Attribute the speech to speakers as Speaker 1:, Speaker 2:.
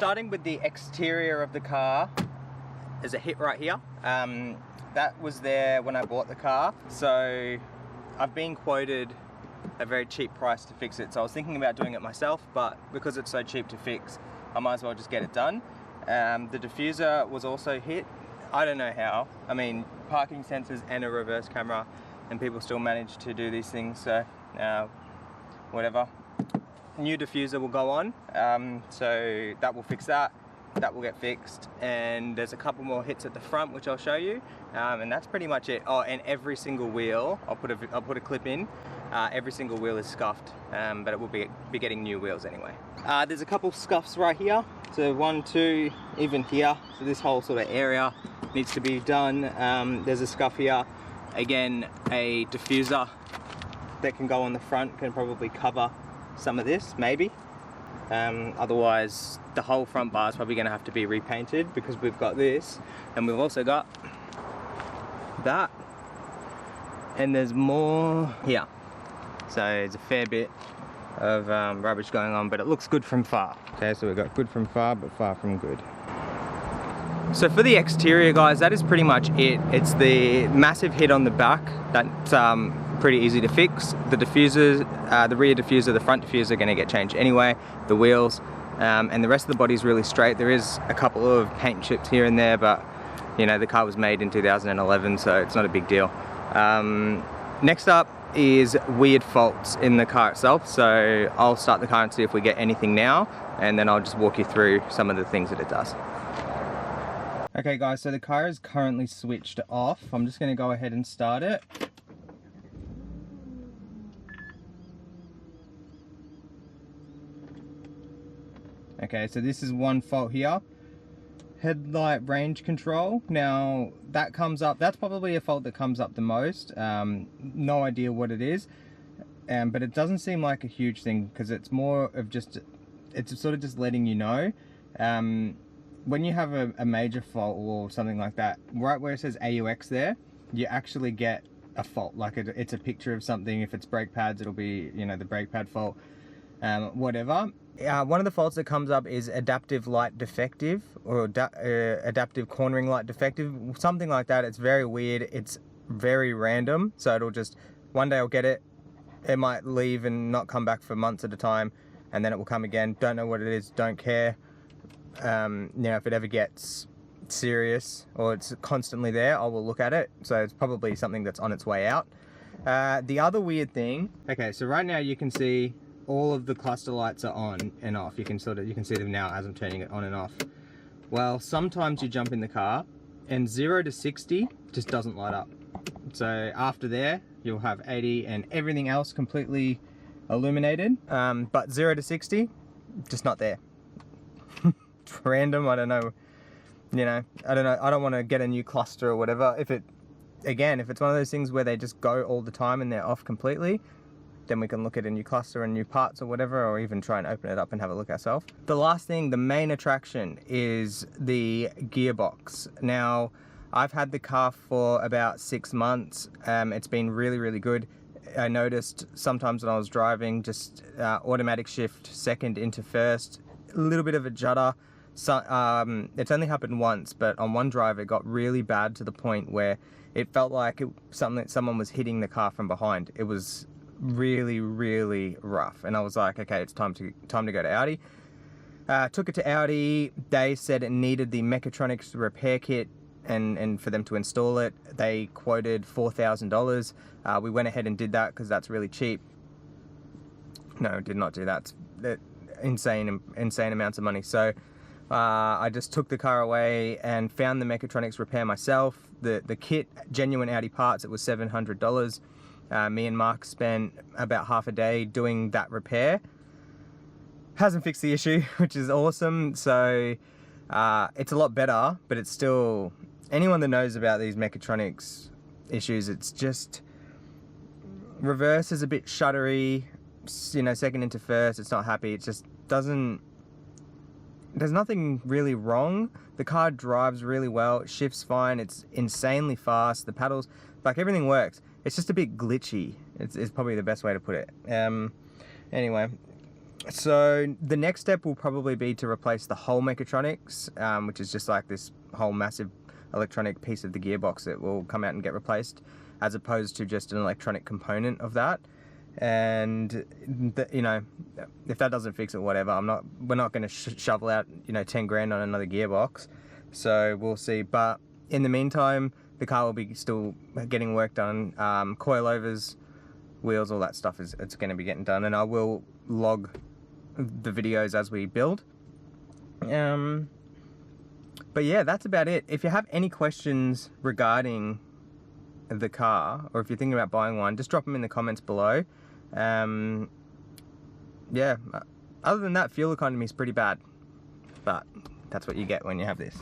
Speaker 1: starting with the exterior of the car, there's a hit right here. That was there when I bought the car, so I've been quoted a very cheap price to fix it. So I was thinking about doing it myself, but because it's so cheap to fix, I might as well just get it done. The diffuser was also hit. I don't know how. I mean, parking sensors and a reverse camera, and people still manage to do these things, so whatever. New diffuser will go on, so that will fix that. That will get fixed, and there's a couple more hits at the front which I'll show you, and that's pretty much it. Oh, and every single wheel, I'll put a clip in. Every single wheel is scuffed, but it will be getting new wheels anyway. There's a couple scuffs right here, so 1, 2, even here. So this whole sort of area needs to be done. There's a scuff here. Again, a diffuser that can go on the front can probably cover some of this, maybe. Otherwise, the whole front bar is probably going to have to be repainted, because we've got this, and we've also got that, and there's more here. So there's a fair bit of rubbish going on, but it looks good from far. Okay, so we've got good from far, but far from good. So for the exterior, guys, that is pretty much it. It's the massive hit on the back that's pretty easy to fix. The diffusers, the rear diffuser, the front diffuser are going to get changed anyway. The wheels, and the rest of the body is really straight. There is a couple of paint chips here and there, but you know, the car was made in 2011, so it's not a big deal. Next up is weird faults in the car itself. So I'll start the car and see if we get anything now, and then I'll just walk you through some of the things that it does. Okay guys, so the car is currently switched off. I'm just going to go ahead and start it. Okay, so this is one fault here. Headlight range control. Now that comes up, that's probably a fault that comes up the most. No idea what it is, but it doesn't seem like a huge thing, because it's more of just, it's sort of just letting you know. When you have a major fault or something like that, right where it says AUX there, you actually get a fault. Like it's a picture of something. If it's brake pads, it'll be, you know, the brake pad fault, whatever. One of the faults that comes up is adaptive light defective, or adaptive cornering light defective, something like that. It's very weird. It's very random. So it'll just, one day I'll get it. It might leave and not come back for months at a time, and then it will come again. Don't know what it is. Don't care. You know, if it ever gets serious or it's constantly there, I will look at it. So it's probably something that's on its way out. The other weird thing, okay, so right now you can see all of the cluster lights are on and off. You can see them now as I'm turning it on and off. Well, sometimes you jump in the car and 0 to 60 just doesn't light up. So after there, you'll have 80 and everything else completely illuminated. But 0 to 60, just not there. It's random, I don't know. You know, I don't know. I don't want to get a new cluster or whatever. If it's one of those things where they just go all the time and they're off completely, then we can look at a new cluster and new parts or whatever, or even try and open it up and have a look ourselves. The last thing, the main attraction, is the gearbox. Now, I've had the car for about 6 months. It's been really, really good. I noticed sometimes when I was driving, just automatic shift second into first, a little bit of a judder. So, it's only happened once, but on one drive it got really bad to the point where it felt like someone was hitting the car from behind. It was really, really rough, and I was like, okay, it's time to go to Audi. Took it to Audi. They said it needed the Mechatronics Repair kit, and for them to install it, they quoted $4,000. We went ahead and did that because that's really cheap. No, did not do that. It's insane amounts of money. So I just took the car away and found the Mechatronics Repair myself. The kit, genuine Audi parts, it was $700. Me and Mark spent about half a day doing that repair. Hasn't fixed the issue, which is awesome. So it's a lot better, but it's still, anyone that knows about these mechatronics issues, it's just, reverse is a bit shuddery, you know, second into first, it's not happy. It just doesn't, there's nothing really wrong. The car drives really well, it shifts fine, it's insanely fast, the pedals, like everything works. It's just a bit glitchy. It's probably the best way to put it. Anyway, So the next step will probably be to replace the whole Mechatronics, which is just like this whole massive electronic piece of the gearbox that will come out and get replaced, as opposed to just an electronic component of that. And you know, if that doesn't fix it, whatever. We're not going to shovel out, you know, 10 grand on another gearbox. So we'll see. But in the meantime, the car will be still getting work done. Coilovers, wheels, all that stuff it's going to be getting done, and I will log the videos as we build. But yeah, that's about it. If you have any questions regarding the car, or if you're thinking about buying one, just drop them in the comments below. Yeah, other than that, fuel economy is pretty bad, but that's what you get when you have this.